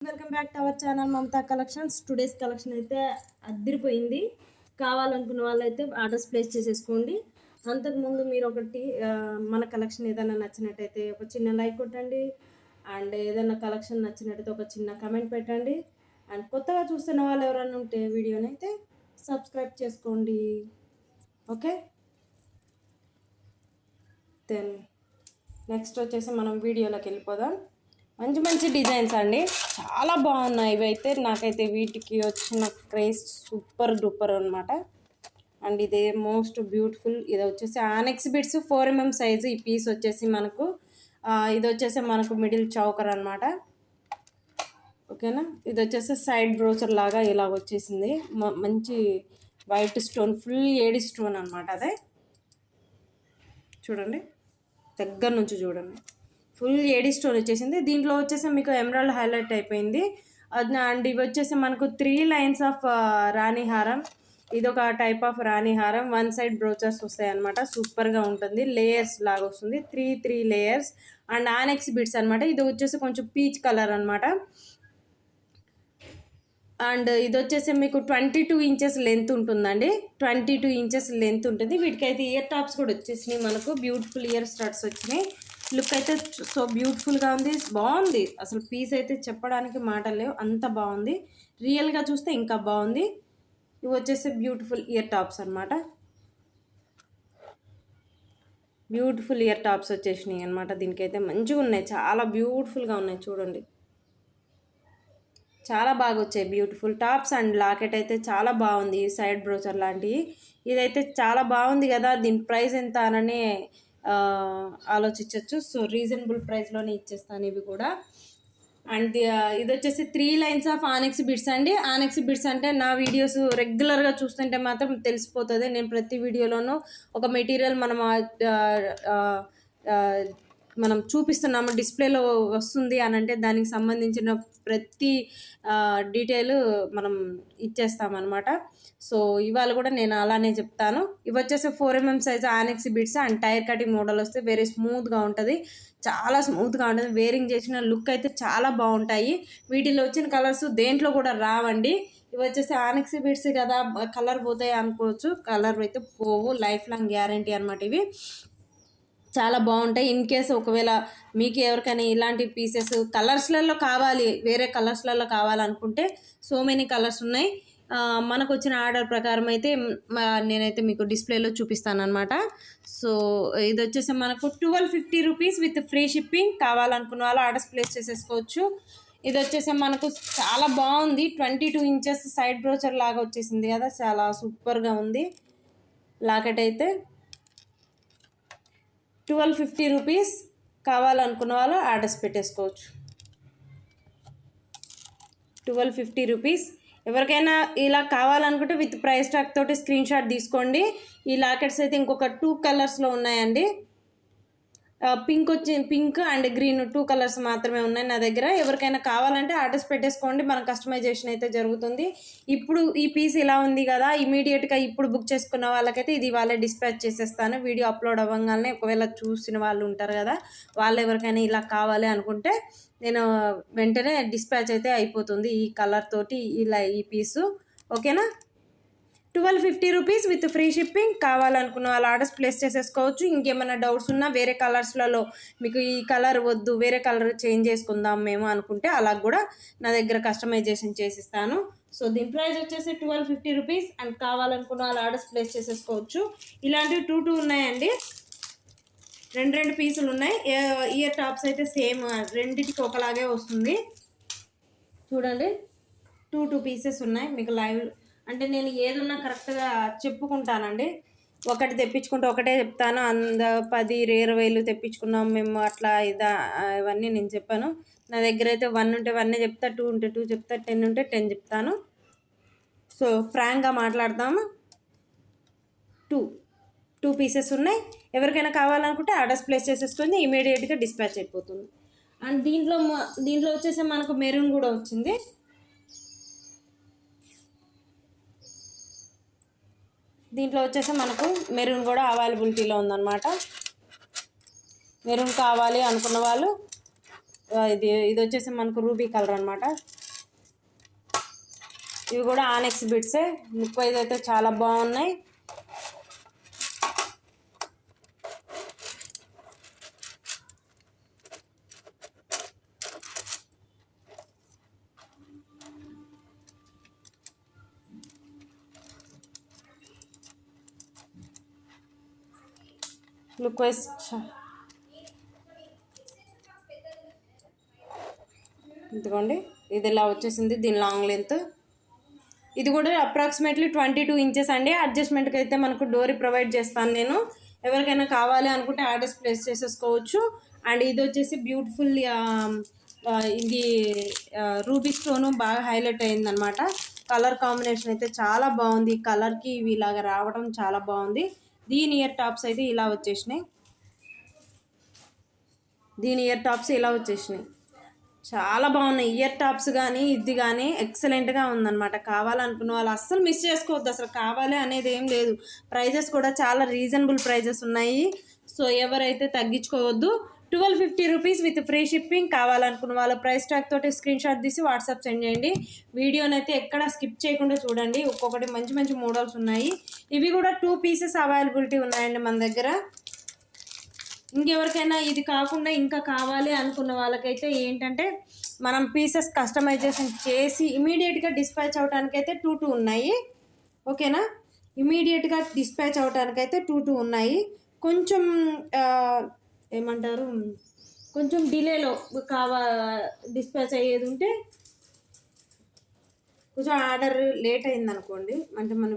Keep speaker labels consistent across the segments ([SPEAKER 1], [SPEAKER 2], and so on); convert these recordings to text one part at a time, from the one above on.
[SPEAKER 1] Welcome back to our channel Mamata collections. Today's collection అయితే అదిరిపోయింది. కావాలనుకున్న వాళ్ళైతే ఆర్డర్స్ ప్లేస్ చేసేసుకోండి. అంతకుముందు మీరు ఒకటి మన కలెక్షన్ ఏదైనా నచ్చినట్టయితే ఒక చిన్న లైక్ కొట్టండి. అండ్ ఏదైనా కలెక్షన్ నచ్చినట్టయితే ఒక చిన్న కమెంట్ పెట్టండి. అండ్ కొత్తగా చూస్తున్న వాళ్ళు ఎవరైనా ఉంటే వీడియోని అయితే సబ్స్క్రైబ్ చేసుకోండి. ఓకే, దెన్ నెక్స్ట్ వచ్చేసి మనం వీడియోలోకి వెళ్ళిపోదాం. మంచి మంచి డిజైన్స్ అండి, చాలా బాగున్నాయి ఇవైతే. నాకైతే వీటికి వచ్చిన క్రేజ్ సూపర్ డూపర్ అనమాట. అండ్ ఇదే మోస్ట్ బ్యూటిఫుల్. ఇది వచ్చేసి ఆనెక్స్ బిట్స్ 4mm సైజు. ఈ పీస్ వచ్చేసి మనకు ఇది వచ్చేసి మనకు మిడిల్ చౌకర్ అనమాట. ఓకేనా, ఇది వచ్చేసి సైడ్ బ్రోచర్ లాగా ఇలా వచ్చేసింది. మంచి white stone, full AD stone అనమాట. అదే చూడండి, దగ్గర నుంచి చూడండి, ఫుల్ ఏడీ స్టోన్ వచ్చేసింది. దీంట్లో వచ్చేసి మీకు ఎమరాల్డ్ హైలైట్ అయిపోయింది. అండ్ ఇవి వచ్చేసి మనకు 3 లైన్స్ ఆఫ్ రాణి హారం. ఇది ఒక టైప్ ఆఫ్ రాణి హారం. 1 సైడ్ బ్రోచర్స్ వస్తాయి అనమాట. సూపర్గా ఉంటుంది. లేయర్స్ లాగా వస్తుంది, 3 లేయర్స్. అండ్ ఆనెక్స్ బిట్స్ అనమాట. ఇది వచ్చేసి కొంచెం పీచ్ కలర్ అనమాట. అండ్ ఇది వచ్చేసి మీకు 22 ఇంచెస్ లెంత్ ఉంటుందండి. 22 ఇంచెస్ లెంత్ ఉంటుంది. వీటికైతే ఇయర్ టాప్స్ కూడా వచ్చేసినాయి మనకు. బ్యూటిఫుల్ ఇయర్ స్టార్ట్స్ వచ్చినాయి. లుక్ అయితే సో బ్యూటిఫుల్గా ఉంది, బాగుంది. అసలు పీస్ అయితే చెప్పడానికి మాటలు లేవు, అంత బాగుంది. రియల్గా చూస్తే ఇంకా బాగుంది. ఇవి వచ్చేసి బ్యూటిఫుల్ ఇయర్ టాప్స్ అనమాట. బ్యూటిఫుల్ ఇయర్ టాప్స్ వచ్చేసినాయి అనమాట. దీనికైతే మంచిగా ఉన్నాయి, చాలా బ్యూటిఫుల్గా ఉన్నాయి. చూడండి, చాలా బాగా వచ్చాయి బ్యూటిఫుల్ టాప్స్. అండ్ లాకెట్ అయితే చాలా బాగుంది, సైడ్ బ్రోచర్ లాంటివి. ఇదైతే చాలా బాగుంది కదా. దీని ప్రైస్ ఎంత అనని ఆలోచించవచ్చు. సో రీజనబుల్ ప్రైస్లోనే ఇచ్చేస్తాను ఇవి కూడా. అండ్ ఇది వచ్చేసి 3 లైన్స్ ఆఫ్ ఆనెక్స్ బిట్స్ అండి. ఆనెక్స్ బిట్స్ అంటే నా వీడియోస్ రెగ్యులర్గా చూస్తుంటే మాత్రం తెలిసిపోతుంది. నేను ప్రతి వీడియోలోనూ ఒక మెటీరియల్ మనం చూపిస్తున్నాము, డిస్ప్లేలో వస్తుంది అని అంటే దానికి సంబంధించిన ప్రతి డీటెయిల్ మనం ఇచ్చేస్తామన్నమాట. సో ఇవాళ కూడా నేను అలానే చెప్తాను. ఇవి వచ్చేసి 4mm సైజ్ ఆనెక్స్ bits. And tyre cutting model వస్తే వెరీ స్మూత్గా ఉంటుంది, చాలా స్మూత్గా ఉంటుంది. వేరింగ్ చేసిన లుక్ అయితే చాలా బాగుంటాయి. వీటిలో వచ్చిన కలర్స్ దేంట్లో కూడా రావండి. ఇవి వచ్చేసి ఆనెక్స్ బిట్స్ కదా, కలర్ పోతాయి అనుకోవచ్చు. కలర్ అయితే పోవు, లైఫ్ లాంగ్ గ్యారంటీ అనమాట. ఇవి చాలా బాగుంటాయి. ఇన్ కేసు ఒకవేళ మీకు ఎవరికైనా ఇలాంటి పీసెస్ కలర్స్లలో కావాలి, వేరే కలర్స్లలో కావాలనుకుంటే సో మెనీ కలర్స్ ఉన్నాయి. మనకు వచ్చిన ఆర్డర్ ప్రకారం అయితే నేనైతే మీకు డిస్ప్లేలో చూపిస్తాను అనమాట. సో ఇది వచ్చేసి మనకు 1250 రూపీస్ విత్ ఫ్రీ షిప్పింగ్. కావాలనుకున్న వాళ్ళు ఆర్డర్స్ ప్లేస్ చేసేసుకోవచ్చు. ఇది వచ్చేసి మనకు చాలా బాగుంది. 22 ఇంచెస్ సైడ్ బ్రోచర్ లాగా వచ్చేసింది కదా, చాలా సూపర్గా ఉంది. లాకెట్ అయితే 1250 రూపీస్. కావాలనుకున్న వాళ్ళు ఆర్డర్స్ పెట్టేసుకోవచ్చు. 1250 రూపీస్. ఎవరికైనా ఇలా కావాలనుకుంటే విత్ ప్రైస్ ట్యాగ్ తోటి స్క్రీన్ షాట్ తీసుకోండి. ఈ లాకెట్స్ అయితే ఇంకొక 2 కలర్స్లో ఉన్నాయండి. పింక్ అండ్ గ్రీన్ 2 కలర్స్ మాత్రమే ఉన్నాయి నా దగ్గర. ఎవరికైనా కావాలంటే ఆర్డర్స్ పెట్టేసుకోండి, మన కస్టమైజేషన్ అయితే జరుగుతుంది. ఇప్పుడు ఈ పీస్ ఇలా ఉంది కదా, ఇమీడియట్గా ఇప్పుడు బుక్ చేసుకున్న వాళ్ళకైతే ఇది వాళ్ళే డిస్పాచ్ చేసేస్తాను. వీడియో అప్లోడ్ అవ్వగానే ఒకవేళ చూసిన వాళ్ళు ఉంటారు కదా, వాళ్ళు ఎవరికైనా ఇలా కావాలి అనుకుంటే నేను వెంటనే డిస్పాచ్ అయితే అయిపోతుంది ఈ కలర్ తోటి ఇలా ఈ పీసు. ఓకేనా, 1250 రూపీస్ విత్ ఫ్రీ షిప్పింగ్. కావాలనుకున్న వాళ్ళు ఆర్డర్స్ ప్లేస్ చేసేసుకోవచ్చు. ఇంకేమైనా డౌట్స్ ఉన్నా వేరే కలర్స్లలో మీకు ఈ కలర్ వద్దు, వేరే కలర్ చేంజ్ చేసుకుందాం మేము అనుకుంటే అలా కూడా నా దగ్గర కస్టమైజేషన్ చేసిస్తాను. సో దీని ప్రైస్ వచ్చేసి 1250 రూపీస్. అండ్ కావాలనుకున్న వాళ్ళు ఆర్డర్స్ ప్లేస్ చేసేసుకోవచ్చు. ఇలాంటివి 2 ఉన్నాయండి, 2 పీసులు ఉన్నాయి. ఇయర్ టాప్స్ అయితే సేమ్, రెండింటికి ఒకలాగే వస్తుంది. చూడండి, 2 పీసెస్ ఉన్నాయి. మీకు లైవ్ అంటే నేను ఏదున్నా కరెక్ట్గా చెప్పుకుంటానండి. ఒకటి తెప్పించుకుంటే ఒకటే చెప్తాను. 10 20 తెప్పించుకున్నాం మేము అట్లా ఇవన్నీ నేను చెప్పాను. నా దగ్గర అయితే 1 ఉంటే 1 చెప్తా, 2 ఉంటే 2 చెప్తా, 10 ఉంటే 10 చెప్తాను. సో ఫ్రాంక్గా మాట్లాడదాము. 2 పీసెస్ ఉన్నాయి. ఎవరికైనా కావాలనుకుంటే ఆర్డర్స్ ప్లేస్ చేసేసుకొని ఇమీడియట్గా డిస్పాచ్ అయిపోతుంది. అండ్ దీంట్లో వచ్చేసి మనకు మెరూన్ కూడా వచ్చింది. దీంట్లో వచ్చేసి మనకు మెరూన్ కూడా అవైలబిలిటీలో ఉందన్నమాట. మెరూన్ కావాలి అనుకున్న వాళ్ళు ఇది వచ్చేసి మనకు రూబీ కలర్ అనమాట. ఇవి కూడా ఆనెక్స్ బిట్సే. లుక్ వైజ్ అయితే చాలా బాగున్నాయి. లుక్ వైజ్ ఇదిగోండి, ఇది ఇలా వచ్చేసింది. దీని లాంగ్ లెంత్. ఇది కూడా అప్రాక్సిమేట్లీ 22 ఇంచెస్ అండి. అడ్జస్ట్మెంట్కి అయితే మనకు డోరీ ప్రొవైడ్ చేస్తాను నేను. ఎవరికైనా కావాలి అనుకుంటే ఆర్డర్స్ ప్లేస్ చేసేసుకోవచ్చు. అండ్ ఇది వచ్చేసి బ్యూటిఫుల్ ఇది రూబీ స్టోను బాగా హైలైట్ అయిందనమాట. కలర్ కాంబినేషన్ అయితే చాలా బాగుంది. కలర్కి ఇవి ఇలాగా రావడం చాలా బాగుంది. దీని ఇయర్ టాప్స్ అయితే ఇలా వచ్చేసినాయి. చాలా బాగున్నాయి ఇయర్ టాప్స్ కానీ ఇది కానీ ఎక్సలెంట్గా ఉందన్నమాట. కావాలనుకున్న వాళ్ళు అస్సలు మిస్ చేసుకోవద్దు. అసలు కావాలి అనేది ఏం లేదు. ప్రైజెస్ కూడా చాలా రీజనబుల్ ప్రైజెస్ ఉన్నాయి. సో ఎవరైతే తగ్గించుకోవద్దు. 1250 రూపీస్ విత్ ఫ్రీ షిప్పింగ్. కావాలనుకున్న వాళ్ళ ప్రైస్ ట్యాగ్ తోటి స్క్రీన్ షాట్ తీసి వాట్సాప్ సెండ్ చేయండి. వీడియోని అయితే ఎక్కడ స్కిప్ చేయకుండా చూడండి. ఒక్కొక్కటి మంచి మంచి మోడల్స్ ఉన్నాయి. ఇవి కూడా 2 పీసెస్ అవైలబిలిటీ ఉన్నాయండి మన దగ్గర. ఇంకెవరికైనా ఇది కాకుండా ఇంకా కావాలి అనుకున్న వాళ్ళకైతే ఏంటంటే మనం పీసెస్ కస్టమైజేషన్ చేసి ఇమీడియట్గా డిస్పాచ్ అవడానికైతే 2 ఉన్నాయి. ఓకేనా, ఇమీడియట్గా డిస్పాచ్ అవడానికైతే 2 ఉన్నాయి. కొంచెం ఏమంటారు, కొంచెం డిలేలో డిస్పాచ్ అయ్యేది ఉంటే కొంచెం ఆర్డర్ లేట్ అయింది అనుకోండి. అంటే మన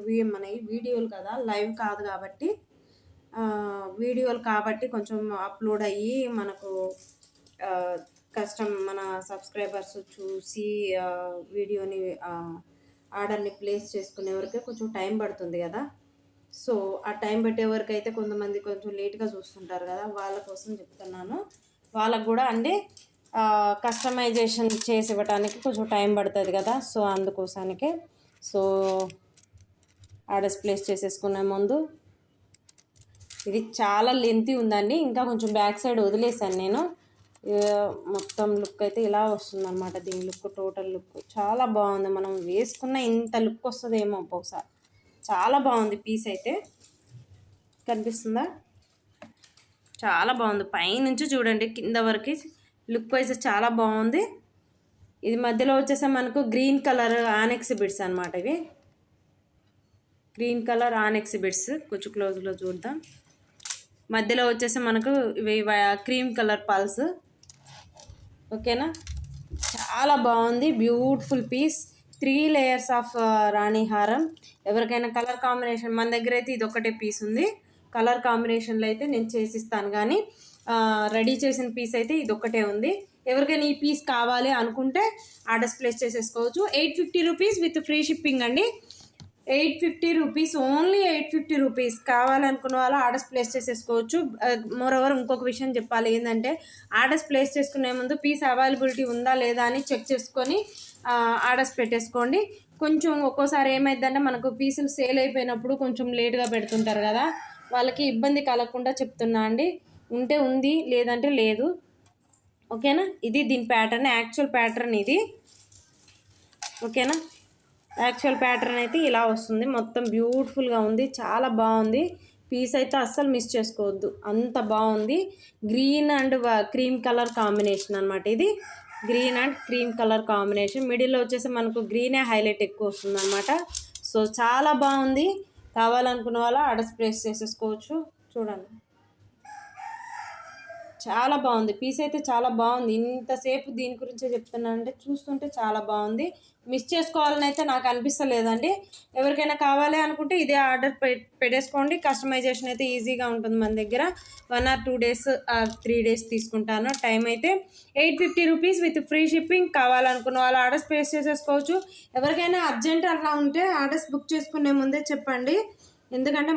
[SPEAKER 1] వీడియోలు కదా, లైవ్ కాదు కాబట్టి వీడియోలు కాబట్టి కొంచెం అప్లోడ్ అయ్యి మనకు మన సబ్స్క్రైబర్స్ చూసి వీడియోని ఆర్డర్ని ప్లేస్ చేసుకునే వరకే కొంచెం టైం పడుతుంది కదా. సో ఆ టైం పెట్టే వరకు అయితే కొంతమంది కొంచెం లేట్గా చూస్తుంటారు కదా, వాళ్ళ కోసం చెప్తున్నాను. వాళ్ళకు కూడా అంటే కస్టమైజేషన్ చేసి ఇవ్వడానికి కొంచెం టైం పడుతుంది కదా. సో అందుకోసానికే ఆర్డర్స్ ప్లేస్ చేసేసుకునే ముందు ఇది చాలా లెంతీ ఉందండి. ఇంకా కొంచెం బ్యాక్ సైడ్ వదిలేసాను నేను. మొత్తం లుక్ అయితే ఇలా వస్తుందన్నమాట. దీని లుక్, టోటల్ లుక్ చాలా బాగుంది. మనం వేసుకున్న ఇంత లుక్ వస్తుందేమో ఒకసారి. చాలా బాగుంది పీస్ అయితే. కనిపిస్తుందా? చాలా బాగుంది. పైనుంచి చూడండి కింద వరకు లుక్ వైజ్ చాలా బాగుంది. ఇది మధ్యలో వచ్చేసి మనకు గ్రీన్ కలర్ ఆనెక్స్ బిట్స్ అనమాట. ఇవి గ్రీన్ కలర్ ఆనెక్స్ బిట్స్. కొంచెం క్లోజ్లో చూద్దాం. మధ్యలో వచ్చేసి మనకు ఇవి క్రీమ్ కలర్ పల్స్. ఓకేనా, చాలా బాగుంది. Beautiful piece. 3 లేయర్స్ ఆఫ్ రాణి హారం. ఎవరికైనా కలర్ కాంబినేషన్ మన దగ్గర అయితే ఇది ఒకటే పీస్ ఉంది. కలర్ కాంబినేషన్లో అయితే నేను చేసిస్తాను, కానీ రెడీ చేసిన పీస్ అయితే ఇది ఒక్కటే ఉంది. ఎవరికైనా ఈ పీస్ కావాలి అనుకుంటే ఆర్డర్స్ ప్లేస్ చేసేసుకోవచ్చు. 850 రూపీస్ విత్ ఫ్రీ షిప్పింగ్ అండి. 850 రూపీస్, ఓన్లీ 850 రూపీస్. కావాలనుకున్న వాళ్ళు ఆర్డర్స్ ప్లేస్ చేసేసుకోవచ్చు. మోరోవర్ ఇంకొక విషయం చెప్పాలి ఏంటంటే, ఆర్డర్స్ ప్లేస్ చేసుకునే ముందు పీస్ అవైలబిలిటీ ఉందా లేదా అని చెక్ చేసుకొని ఆర్డర్స్ పెట్టేసుకోండి. కొంచెం ఒక్కోసారి ఏమైందంటే మనకు పీసులు సేల్ అయిపోయినప్పుడు కొంచెం లేట్గా పెడుతుంటారు కదా, వాళ్ళకి ఇబ్బంది కలగకుండా చెప్తున్నా అండి. ఉంటే ఉంది, లేదంటే లేదు. ఓకేనా, ఇది దీని ప్యాటర్న్, యాక్చువల్ ప్యాటర్న్ ఇది. ఓకేనా, యాక్చువల్ ప్యాటర్న్ అయితే ఇలా వస్తుంది. మొత్తం బ్యూటిఫుల్గా ఉంది, చాలా బాగుంది. పీస్ అయితే అస్సలు మిస్ చేసుకోవద్దు, అంత బాగుంది. Green and cream colour combination అనమాట. ఇది green and cream colour combination. మిడిల్లో వచ్చేసి మనకు గ్రీనే హైలైట్ ఎక్కువ వస్తుంది అనమాట. సో చాలా బాగుంది. కావాలనుకున్న వాళ్ళ ఆర్డర్స్ ప్లేస్ చేసేసుకోవచ్చు. చూడండి, చాలా బాగుంది. పీస్ అయితే చాలా బాగుంది. ఇంతసేపు దీని గురించే చెప్తున్నానంటే చూస్తుంటే చాలా బాగుంది. మిస్ చేసుకోవాలని అయితే నాకు అనిపిస్తలేదండి. ఎవరికైనా కావాలి అనుకుంటే ఇదే ఆర్డర్ పెట్టేసుకోండి. కస్టమైజేషన్ అయితే ఈజీగా ఉంటుంది మన దగ్గర. 1 or 2 days 3 days తీసుకుంటాను. టైం అయితే 850 రూపీస్ విత్ ఫ్రీ షిప్పింగ్. కావాలనుకున్న వాళ్ళు ఆర్డర్స్ ప్లేస్ చేసేసుకోవచ్చు. ఎవరికైనా అర్జెంట్ అలా ఉంటే ఆర్డర్స్ బుక్ చేసుకునే ముందే చెప్పండి. ఎందుకంటే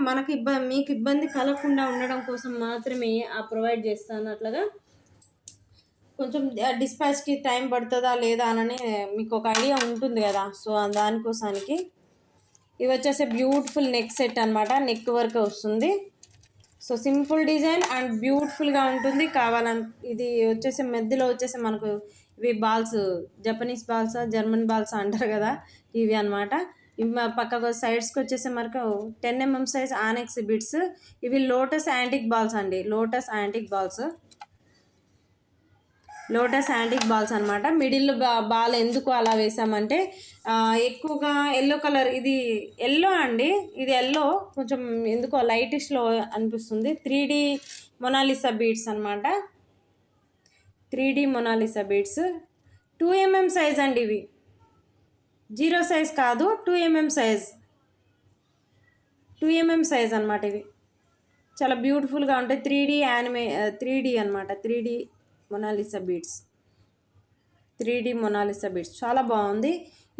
[SPEAKER 1] మీకు ఇబ్బంది కలగకుండా ఉండడం కోసం మాత్రమే ప్రొవైడ్ చేస్తాను. అట్లాగా కొంచెం డిస్పాచ్కి టైం పడుతుందా లేదా అని మీకు ఒక ఐడియా ఉంటుంది కదా. సో దానికోసానికి ఇవి వచ్చేసి బ్యూటిఫుల్ నెక్ సెట్ అనమాట. నెక్ వర్క్ వస్తుంది. సో సింపుల్ డిజైన్ అండ్ బ్యూటిఫుల్గా ఉంటుంది. ఇది వచ్చేసి మధ్యలో వచ్చేసి మనకు ఇవి బాల్స్, జపనీస్ బాల్సా జర్మన్ బాల్సా అంటారు కదా, ఇవి అనమాట. ఇవి పక్కకు సైడ్స్కి వచ్చేసి మనకు 10 mm సైజ్ ఆనెక్స్ బిట్స్. ఇవి లోటస్ యాంటిక్ బాల్స్ అండి, లోటస్ యాంటిక్ బాల్స్ అనమాట. మిడిల్ బాల్ ఎందుకు అలా వేసామంటే ఎక్కువగా ఎల్లో కలర్, ఇది ఎల్లో అండి, ఇది ఎల్లో కొంచెం ఎందుకో లైటిష్లో అనిపిస్తుంది. 3D మొనాలిసా బీడ్స్ అనమాట, 3D Mona Lisa beads. 2 mm size అండి, ఇవి 0 సైజ్ కాదు, 2 mm సైజ్, 2 mm సైజ్ అనమాట. ఇవి చాలా బ్యూటిఫుల్గా ఉంటాయి. 3D అనమాట, 3D Mona Lisa beads, 3D Mona Lisa beads చాలా బాగుంది.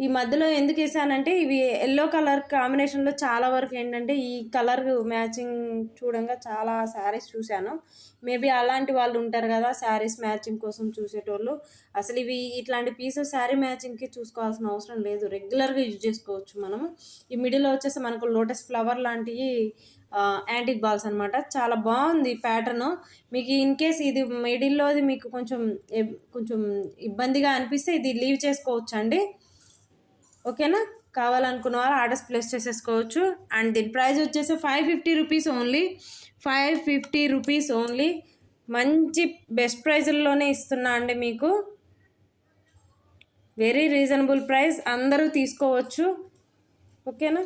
[SPEAKER 1] ఈ మధ్యలో ఎందుకు వేసానంటే ఇవి ఎల్లో కలర్ కాంబినేషన్లో చాలా వరకు ఏంటంటే ఈ కలర్ మ్యాచింగ్ చూడంగా చాలా శారీస్ చూశాను. మేబీ అలాంటి వాళ్ళు ఉంటారు కదా, శారీస్ మ్యాచింగ్ కోసం చూసేటోళ్ళు. అసలు ఇవి ఇట్లాంటి పీసెస్ శారీ మ్యాచింగ్కి చూసుకోవాల్సిన అవసరం లేదు, రెగ్యులర్గా యూజ్ చేసుకోవచ్చు మనము. ఈ మిడిల్లో వచ్చేసి మనకు లోటస్ ఫ్లవర్ లాంటివి యాంటిక్ బాల్స్ అనమాట. చాలా బాగుంది ప్యాటర్న్. మీకు ఇన్ కేస్ ఇది మిడిల్లోది మీకు కొంచెం ఇబ్బందిగా అనిపిస్తే ఇది లీవ్ చేసుకోవచ్చు అండి, ఓకేనా. కావాలనుకున్న వాళ్ళు ఆర్డర్స్ ప్లేస్ చేసేసుకోవచ్చు. అండ్ దీని ప్రైస్ వచ్చేసి 550 రూపీస్ ఓన్లీ, 550 రూపీస్ ఓన్లీ. మంచి బెస్ట్ ప్రైజ్ల్లోనే ఇస్తున్నా అండి మీకు, వెరీ రీజనబుల్ ప్రైస్. అందరూ తీసుకోవచ్చు, ఓకేనా,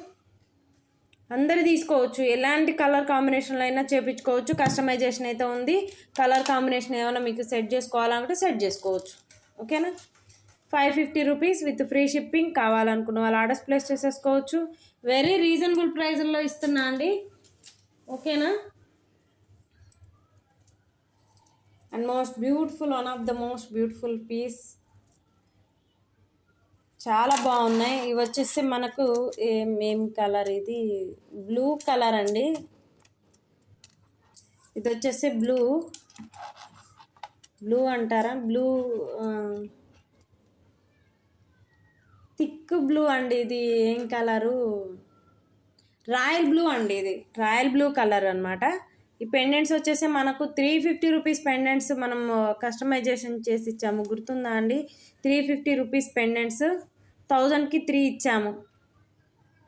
[SPEAKER 1] అందరు తీసుకోవచ్చు. ఎలాంటి కలర్ కాంబినేషన్లో అయినా చేయించుకోవచ్చు, కస్టమైజేషన్ అయితే ఉంది. కలర్ కాంబినేషన్ ఏమైనా మీకు సెట్ చేసుకోవాలనుకుంటే సెట్ చేసుకోవచ్చు, ఓకేనా. 550 రూపీస్ విత్ ఫ్రీ షిప్పింగ్. కావాలనుకున్న వాళ్ళు ఆర్డర్స్ ప్లేస్ చేసేసుకోవచ్చు. వెరీ రీజనబుల్ ప్రైజ్లో ఇస్తున్నా అండి, ఓకేనా. And most beautiful, one of the most beautiful piece, చాలా బాగున్నాయి. ఇవి వచ్చేసి మనకు ఏం కలర్, ఇది బ్లూ కలర్ అండి. ఇది వచ్చేసి బ్లూ అంటారా, థిక్ బ్లూ అండి. ఇది ఏం కలరు, రాయల్ బ్లూ అండి, ఇది రాయల్ బ్లూ కలర్ అనమాట. ఈ పెండెంట్స్ వచ్చేసి మనకు 350 రూపీస్ పెండెంట్స్ మనం కస్టమైజేషన్ చేసి ఇచ్చాము, గుర్తుందా అండి. 350 రూపీస్ పెండెంట్స్, 1000కి 3 ఇచ్చాము,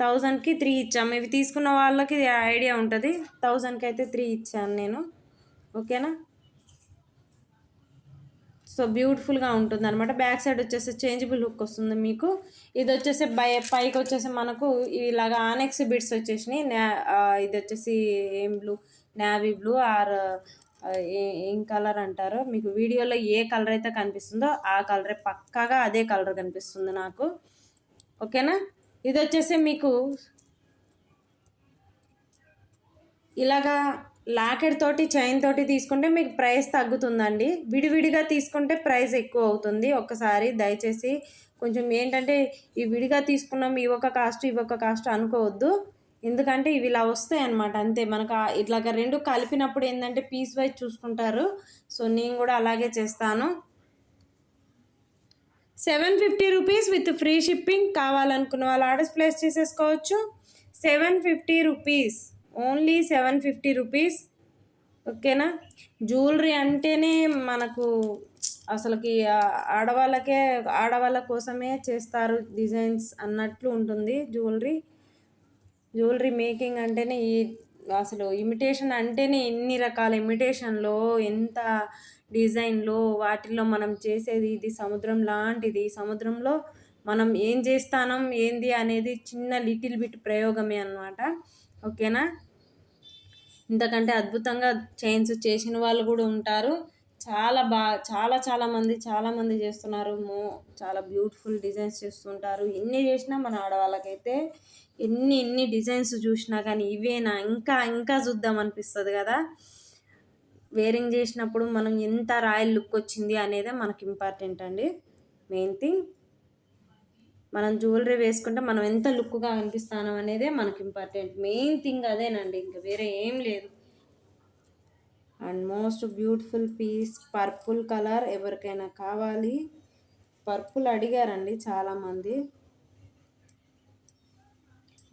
[SPEAKER 1] 1000కి 3 ఇచ్చాము. ఇవి తీసుకున్న వాళ్ళకి ఐడియా ఉంటుంది. 1000కి అయితే 3 ఇచ్చాను నేను, ఓకేనా. సో బ్యూటిఫుల్గా ఉంటుంది అనమాట. బ్యాక్ సైడ్ వచ్చేసి చేంజబుల్ హుక్ వస్తుంది మీకు. ఇది వచ్చేసి పైకి వచ్చేసి మనకు ఇలాగా ఆనెక్స్ బిడ్స్ వచ్చేసినాయి. ఇది వచ్చేసి ఏం బ్లూ, నేవీ బ్లూ ఆర్ ఏం కలర్ అంటారో, మీకు వీడియోలో ఏ కలర్ అయితే కనిపిస్తుందో ఆ కలరే, పక్కాగా అదే కలర్ కనిపిస్తుంది నాకు, ఓకేనా. ఇది వచ్చేసి మీకు ఇలాగా లాకెట్ తోటి చైన్ తోటి తీసుకుంటే మీకు ప్రైస్ తగ్గుతుందండి. విడివిడిగా తీసుకుంటే ప్రైస్ ఎక్కువ అవుతుంది. ఒక్కసారి దయచేసి కొంచెం ఏంటంటే ఈ విడిగా తీసుకున్నాం, ఇవి ఒక కాస్ట్ అనుకోవద్దు. ఎందుకంటే ఇవి ఇలా వస్తాయి అన్నమాట, అంతే. మనకు ఇట్లాగా రెండు కలిపినప్పుడు ఏంటంటే పీస్ వైజ్ చూసుకుంటారు. సో నేను కూడా అలాగే చేస్తాను. 750 రూపీస్ విత్ ఫ్రీ షిప్పింగ్. కావాలనుకున్న వాళ్ళు ఆర్డర్స్ ప్లేస్ చేసేసుకోవచ్చు. 750 రూపీస్, ఓన్లీ 750 రూపీస్, ఓకేనా. జ్యువెలరీ అంటేనే మనకు అసలుకి ఆడవాళ్ళ కోసమే చేస్తారు డిజైన్స్ అన్నట్లు ఉంటుంది జ్యువెలరీ మేకింగ్ అంటేనే. అసలు ఇమిటేషన్ అంటేనే ఎన్ని రకాల ఇమిటేషన్లో, ఎంత డిజైన్లో, వాటిల్లో మనం చేసేది ఇది సముద్రం లాంటిది. సముద్రంలో మనం ఏం చేస్తానం ఏంది అనేది చిన్న లిటిల్ బిట్ ప్రయోగమే అన్నమాట, ఓకేనా. ఇంతకంటే అద్భుతంగా చైన్స్ చేసిన వాళ్ళు కూడా ఉంటారు. చాలా మంది చేస్తున్నారు. చాలా బ్యూటిఫుల్ డిజైన్స్ చేస్తుంటారు. ఎన్ని చేసినా మన ఆడవాళ్ళకైతే ఎన్ని డిజైన్స్ చూసినా కానీ ఇవేనా ఇంకా చూద్దాం అనిపిస్తుంది కదా. వేరింగ్ చేసినప్పుడు మనం ఎంత రాయల్ లుక్ వచ్చింది అనేదే మనకి ఇంపార్టెంట్ అండి. మెయిన్ థింగ్ మనం జ్యువెలరీ వేసుకుంటే మనం ఎంత లుక్గా కనిపిస్తాను అనేదే మనకి ఇంపార్టెంట్. మెయిన్ థింగ్ అదేనండి, ఇంకా వేరే ఏం లేదు. And most beautiful piece, purple colour. ఎవరికైనా కావాలి, పర్పుల్ అడిగారండి చాలామంది,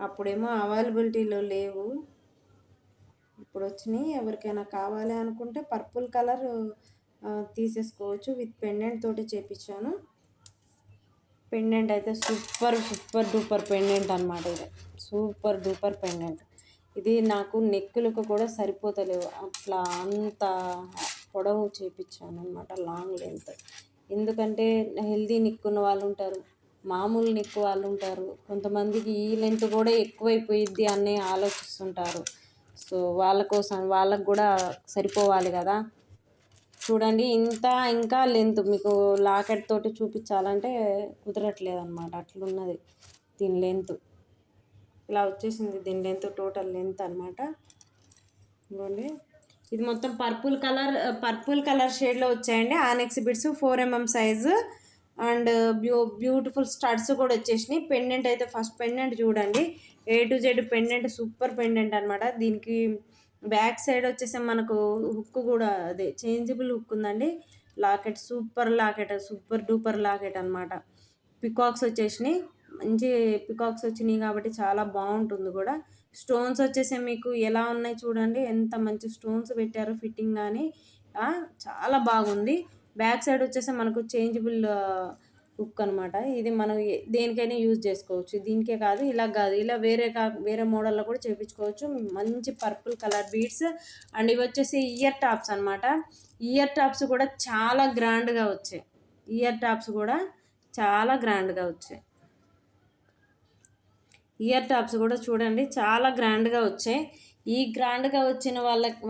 [SPEAKER 1] అప్పుడేమో అవైలబిలిటీలో లేవు. ఇప్పుడు వచ్చినాయి. ఎవరికైనా కావాలి అనుకుంటే పర్పుల్ కలర్ తీసేసుకోవచ్చు. విత్ పెండెంట్ తోటి చేపించాను. పెండెంట్ అయితే సూపర్ డూపర్ పెండెంట్ అనమాట. ఇది సూపర్ డూపర్ పెండెంట్. ఇది నాకు నెక్కులకు కూడా సరిపోతలేవు, అట్లా అంత పొడవు చేపించాను అనమాట, లాంగ్ లెంత్. ఎందుకంటే హెల్దీ నెక్ ఉన్న వాళ్ళు ఉంటారు, మామూలు నెక్ వాళ్ళు ఉంటారు, కొంతమందికి ఈ లెంత్ కూడా ఎక్కువైపోయిద్ది అని ఆలోచిస్తుంటారు. సో వాళ్ళ కోసం, వాళ్ళకు కూడా సరిపోవాలి కదా. చూడండి ఇంకా లెంత్ మీకు లాకెట్ తోటి చూపించాలంటే కుదరట్లేదు అనమాట, అట్లున్నది దీని లెంత్. ఇలా వచ్చేసింది దీని లెంత్, టోటల్ లెంత్ అనమాట. ఇవ్వండి, ఇది మొత్తం పర్పుల్ కలర్ షేడ్లో వచ్చాయండి. ఆనెక్స్ bits 4mm size and beautiful studs కూడా వచ్చేసినాయి. పెండెంట్ అయితే ఫస్ట్ పెండెంట్ చూడండి, A to Z pendant, super pendant అనమాట. దీనికి బ్యాక్ సైడ్ వచ్చేసి మనకు హుక్ కూడా, అదే చేంజబుల్ హుక్ ఉందండి. లాకెట్ సూపర్ డూపర్ లాకెట్ అనమాట. పికాక్స్ వచ్చేసినాయి, మంచి పికాక్స్ వచ్చినాయి కాబట్టి చాలా బాగుంటుంది కూడా. స్టోన్స్ వచ్చేసి మీకు ఎలా ఉన్నాయి చూడండి, ఎంత మంచి స్టోన్స్ పెట్టారు, ఫిట్టింగ్ కానీ చాలా బాగుంది. బ్యాక్ సైడ్ వచ్చేసి మనకు చేంజబుల్ హుక్ అనమాట. ఇది మనం దేనికైనా యూజ్ చేసుకోవచ్చు, దీనికే కాదు, ఇలా వేరే మోడల్లో కూడా చేయించుకోవచ్చు. మంచి పర్పుల్ కలర్ బీడ్స్. అండ్ ఇవి వచ్చేసి ఇయర్ టాప్స్ అనమాట. ఇయర్ టాప్స్ కూడా చాలా గ్రాండ్గా వచ్చాయి. ఇయర్ టాప్స్ కూడా చాలా గ్రాండ్గా వచ్చాయి. ఇయర్ టాప్స్ కూడా చూడండి చాలా గ్రాండ్గా వచ్చాయి. ఈ గ్రాండ్గా వచ్చిన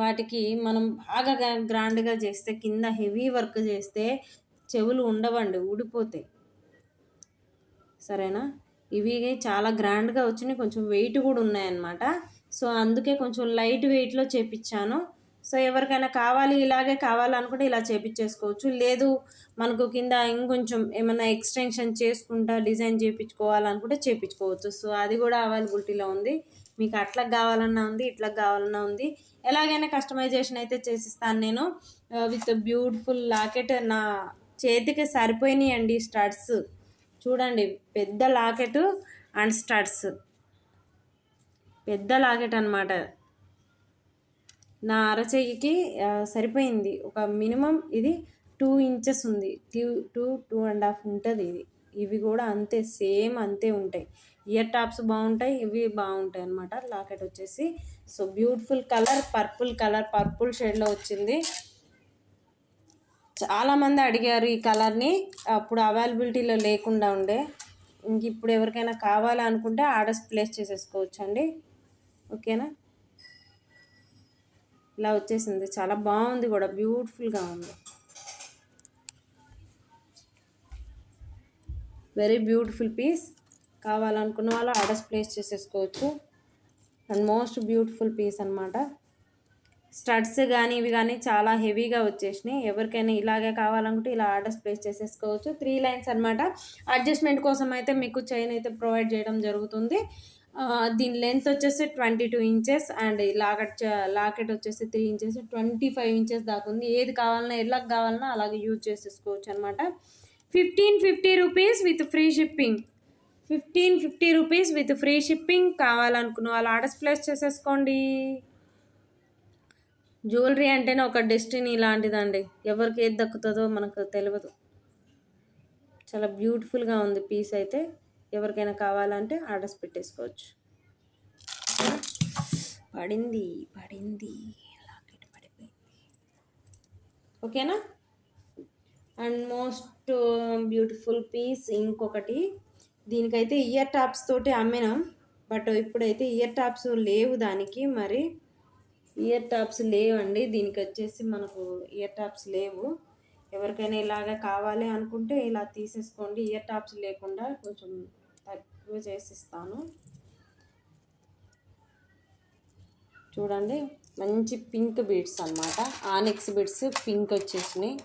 [SPEAKER 1] వాటికి మనం బాగా గ్రాండ్గా చేస్తే, కింద హెవీ వర్క్ చేస్తే చెవులు ఉండవండి, ఊడిపోతాయి. సరేనా, ఇవి చాలా గ్రాండ్గా వచ్చినాయి, కొంచెం వెయిట్ కూడా ఉన్నాయన్నమాట. సో అందుకే కొంచెం లైట్ వెయిట్లో చేపించాను. సో ఎవరికైనా ఇలాగే కావాలనుకుంటే ఇలా చేపించేసుకోవచ్చు. లేదు మనకు కింద ఇంకొంచెం ఏమైనా ఎక్స్టెన్షన్ చేసుకుంటా డిజైన్ చేయించుకోవాలనుకుంటే చేయించుకోవచ్చు. సో అది కూడా అవైలబిలిటీలో ఉంది. మీకు అట్లా కావాలన్నా ఉంది, ఇట్లా కావాలన్నా ఉంది. ఎలాగైనా కస్టమైజేషన్ అయితే చేసిస్తాను నేను. విత్ బ్యూటిఫుల్ లాకెట్ నా చేతికి సరిపోయినాయి అండి. స్టడ్స్ చూడండి, పెద్ద లాకెట్ అండ్ స్టడ్స్, పెద్ద లాకెట్ అనమాట. నా అరచేయికి సరిపోయింది. ఒక మినిమం ఇది 2 ఇంచెస్ ఉంది, 2.5 ఉంటుంది ఇది. ఇవి కూడా అంతే, సేమ్ అంతే ఉంటాయి. ఇయర్ టాప్స్ బాగుంటాయి, ఇవి బాగుంటాయి అనమాట. లాకెట్ వచ్చేసి సో బ్యూటిఫుల్ కలర్, పర్పుల్ షేడ్లో వచ్చింది. చాలామంది అడిగారు ఈ కలర్ని, అప్పుడు అవైలబిలిటీలో లేకుండా ఉండే. ఇంక ఇప్పుడు ఎవరికైనా కావాలనుకుంటే ఆర్డర్స్ ప్లేస్ చేసేసుకోవచ్చు అండి. ఓకేనా, ఇలా వచ్చేసింది, చాలా బాగుంది కూడా, బ్యూటిఫుల్గా ఉంది, వెరీ బ్యూటిఫుల్ పీస్. కావాలనుకున్న వాళ్ళు ఆర్డర్స్ ప్లేస్ చేసేసుకోవచ్చు. అండ్ మోస్ట్ బ్యూటిఫుల్ పీస్ అనమాట. స్టడ్స్ కానీ ఇవి కానీ చాలా హెవీగా వచ్చేసినాయి. ఎవరికైనా ఇలాగే కావాలనుకుంటే ఇలా ఆర్డర్స్ ప్లేస్ చేసేసుకోవచ్చు. 3 లైన్స్ అనమాట. అడ్జస్ట్మెంట్ కోసం అయితే మీకు చైన్ అయితే ప్రొవైడ్ చేయడం జరుగుతుంది. దీని లెంత్ వచ్చేసి 22 ఇంచెస్ అండ్ లాకెట్ వచ్చేసి 3 ఇంచెస్, 25 ఇంచెస్ దాకా ఉంది. ఏది కావాలన్నా, ఎలా కావాలన్నా అలాగే యూజ్ చేసేసుకోవచ్చు అనమాట. 1550 rupees with free shipping. 1550 rupees with free shipping. కావాలనుకున్న వాళ్ళు ఆర్డర్స్ ప్లేస్ చేసేసుకోండి. జ్యువెలరీ అంటేనే ఒక డెస్టినీ లాంటిదండి, ఎవరికి ఏది దక్కుతుందో మనకు తెలియదు. చాలా బ్యూటిఫుల్గా ఉంది పీస్ అయితే. ఎవరికైనా కావాలంటే ఆర్డర్స్ పెట్టేసుకోవచ్చు. పడింది లాకెట్ పడిపోయింది. ఓకేనా. అండ్ మోస్ట్ బ్యూటిఫుల్ పీస్ ఇంకొకటి. దీనికైతే ఇయర్ టాప్స్ తోటి అమ్మినాం, బట్ ఇప్పుడైతే ఇయర్ టాప్స్ లేవు దానికి. మరి ఇయర్ టాప్స్ లేవండి దీనికి వచ్చేసి, మనకు ఇయర్ టాప్స్ లేవు. ఎవరికైనా ఇలాగ కావాలి అనుకుంటే ఇలా తీసేసుకోండి. ఇయర్ టాప్స్ లేకుండా కొంచెం తక్కువ చేసిస్తాను. చూడండి, మంచి పింక్ బీడ్స్ అనమాట. ఆనెక్స్ బీడ్స్ పింక్ వచ్చేసినాయి.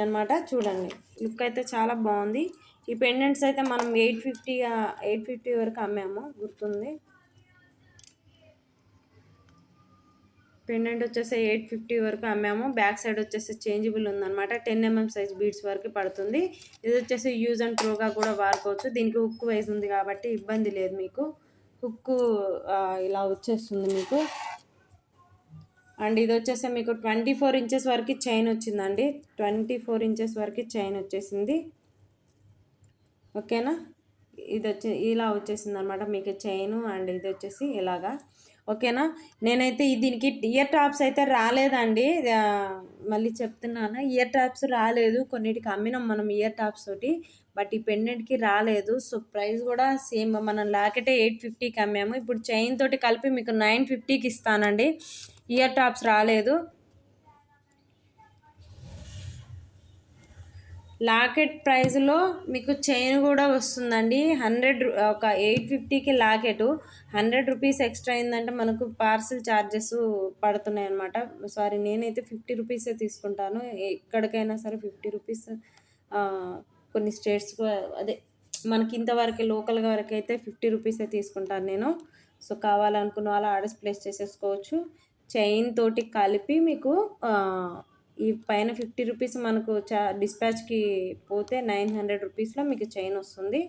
[SPEAKER 1] అనమాట. చూడండి, లుక్ అయితే చాలా బాగుంది. ఈ పెండెంట్స్ అయితే మనం 850 వరకు అమ్మాము, గుర్తుంది. పెండెంట్ వచ్చేసి 850 వరకు అమ్మాము. బ్యాక్ సైడ్ వచ్చేసి చేంజబుల్ ఉందన్నమాట. 10mm సైజ్ బీడ్స్ వరకు పడుతుంది. ఇది వచ్చేసి యూజ్ అండ్ త్రోగా కూడా వాడుకోవచ్చు. దీనికి హుక్ వైజ్ ఉంది కాబట్టి ఇబ్బంది లేదు మీకు. హుక్ ఇలా వచ్చేస్తుంది మీకు. అండ్ ఇది వచ్చేసి మీకు 24 ఇంచెస్ వరకు చైన్ వచ్చిందండి. 24 ఇంచెస్ వరకు చైన్ వచ్చేసింది. ఓకేనా, ఇది ఇలా వచ్చేసింది అనమాట మీకు చైన్. అండ్ ఇది వచ్చేసి ఇలాగా. ఓకేనా, నేనైతే దీనికి ఇయర్ టాప్స్ అయితే రాలేదండి. మళ్ళీ చెప్తున్నాను, ఇయర్ టాప్స్ రాలేదు. కొన్నిటికి అమ్మినాం మనం ఇయర్ టాప్స్ తోటి, బట్ ఈ పెండెంట్కి రాలేదు. సో ప్రైస్ కూడా సేమ్, మనం లాకెటే 850కి అమ్మాము. ఇప్పుడు చైన్ తోటి కలిపి మీకు 950కి ఇస్తానండి. ఇయర్ టాప్స్ రాలేదు. లాకెట్ ప్రైస్లో మీకు చైన్ కూడా వస్తుందండి. 850కి లాకెట్, 100 రూపీస్ ఎక్స్ట్రా అయిందంటే మనకు పార్సిల్ ఛార్జెస్ పడుతున్నాయి అనమాట. సారీ, నేనైతే 50 రూపీసే తీసుకుంటాను. ఎక్కడికైనా సరే 50 రూపీస్. కొన్ని స్టేట్స్కు అదే మనకి ఇంతవరకు లోకల్ వరకు అయితే 50 రూపీసే తీసుకుంటాను నేను. సో కావాలనుకున్న వాళ్ళు ఆర్డర్స్ ప్లేస్ చేసేసుకోవచ్చు. చైన్ తోటి కలిపి మీకు ఈ పైన 50 రూపీస్ మనకు డిస్పాచ్కి పోతే 900 రూపీస్లో మీకు చైన్ వస్తుంది.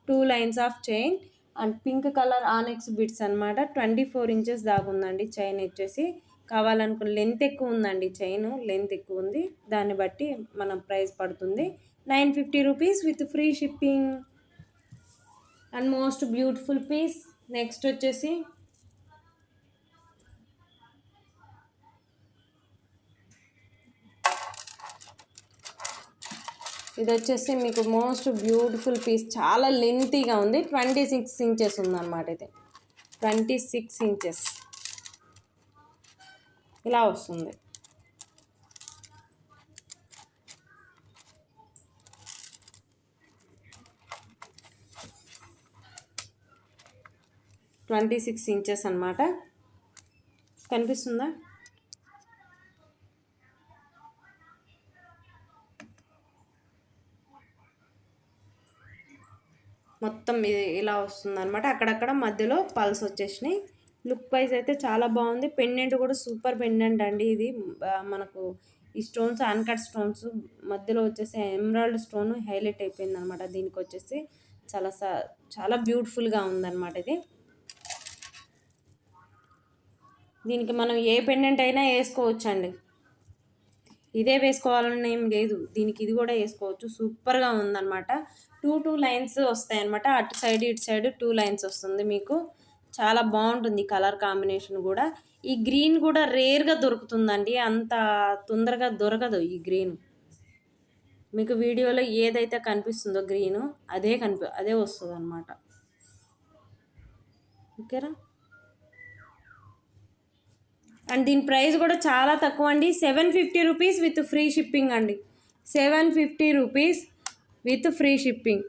[SPEAKER 1] 2 lines of chain and pink colour ఆనెక్స్ bits అనమాట. 24 ఇంచెస్ దాకా ఉందండి చైన్ వచ్చేసి. కావాలనుకున్న లెంత్ ఎక్కువ ఉందండి, చైన్ లెంత్ ఎక్కువ ఉంది. దాన్ని బట్టి మన ప్రైస్ పడుతుంది 950 rupees with free shipping. And most beautiful piece next వచ్చేసి ఇది వచ్చేసి మీకు మోస్ట్ బ్యూటిఫుల్ పీస్. చాలా లెంతీగా ఉంది. 26 ఇంచెస్ ఉందన్నమాట. ఇది 26 ఇంచెస్ ఇలా వస్తుంది. ఇంచెస్ అన్నమాట. కనిపిస్తుందా? మొత్తం ఇది ఇలా వస్తుంది అనమాట. అక్కడక్కడ మధ్యలో పల్స్ వచ్చేసినాయి. లుక్ వైజ్ అయితే చాలా బాగుంది. పెండెంట్ కూడా సూపర్ పెండెంట్ అండి. ఇది మనకు ఈ స్టోన్స్ అన్కట్ స్టోన్స్ మధ్యలో వచ్చేసి ఎమరాల్డ్ స్టోన్ హైలైట్ అయిపోయింది అనమాట. దీనికి వచ్చేసి చాలా బ్యూటిఫుల్గా ఉందన్నమాట. ఇది దీనికి మనం ఏ పెండెంట్ అయినా వేసుకోవచ్చు అండి. ఇదే వేసుకోవాలని ఏం లేదు, దీనికి ఇది కూడా వేసుకోవచ్చు. సూపర్గా ఉందన్నమాట. 2 లైన్స్ వస్తాయి అన్నమాట. అటు సైడ్ ఇటు సైడ్ 2 లైన్స్ వస్తుంది మీకు. చాలా బాగుంటుంది కలర్ కాంబినేషన్ కూడా. ఈ గ్రీన్ కూడా రేర్గా దొరుకుతుందండి, అంత తొందరగా దొరకదు ఈ గ్రీన్. మీకు వీడియోలో ఏదైతే కనిపిస్తుందో గ్రీను అదే వస్తుంది అన్నమాట. ఓకేనా, అండ్ దీని ప్రైస్ కూడా చాలా తక్కువ అండి. 750 రూపీస్ విత్ ఫ్రీ షిప్పింగ్ అండి. 750 rupees with free shipping.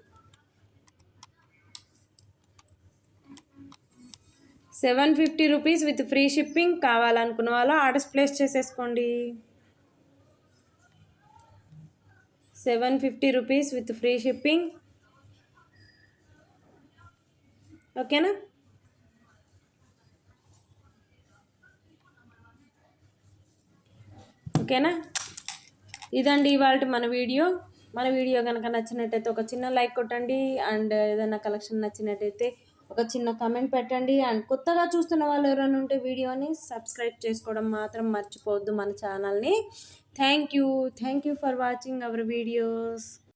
[SPEAKER 1] 750 rupees with free shipping. కావాలనుకున్న వాళ్ళు ఆర్డర్స్ ప్లేస్ చేసేసుకోండి. 750 రూపీస్ విత్ ఫ్రీ షిప్పింగ్. ఓకేనా, ఓకేనా, ఇదండి ఇవాళ మన వీడియో కనుక నచ్చినట్టయితే ఒక చిన్న లైక్ కొట్టండి. అండ్ ఏదైనా కలెక్షన్ నచ్చినట్టయితే ఒక చిన్న కామెంట్ పెట్టండి. అండ్ కొత్తగా చూస్తున్న వాళ్ళు ఎవరైనా ఉంటే వీడియోని సబ్స్క్రైబ్ చేసుకోవడం మాత్రం మర్చిపోవద్దు మన ఛానల్ని. Thank you for watching our videos.